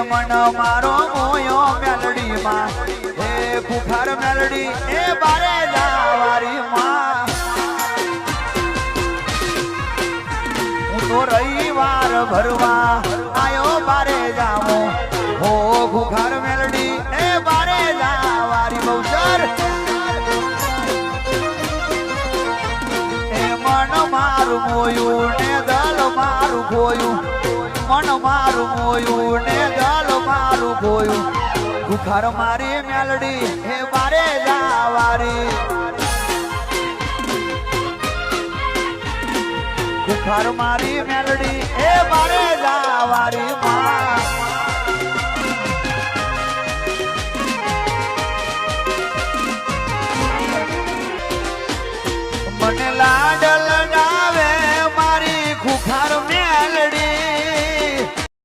મન મારો મોયો મેલડી માં હે ખુખાર મેલડી એ બારે જાવારી માં હું તો રવિવાર ભરવા આયો બારે જાઉં હો ખુખાર મેલડી એ બારે જાવારી બહુચર એ મન મારું મોયું ને દલ મારું ખોયું મન મારું મોયું ને દલ મારું ખોયું ખુખાર મારી મેલડી હે બારે જાવારી ખુખાર મારી મેલડી એ બારે જાવારી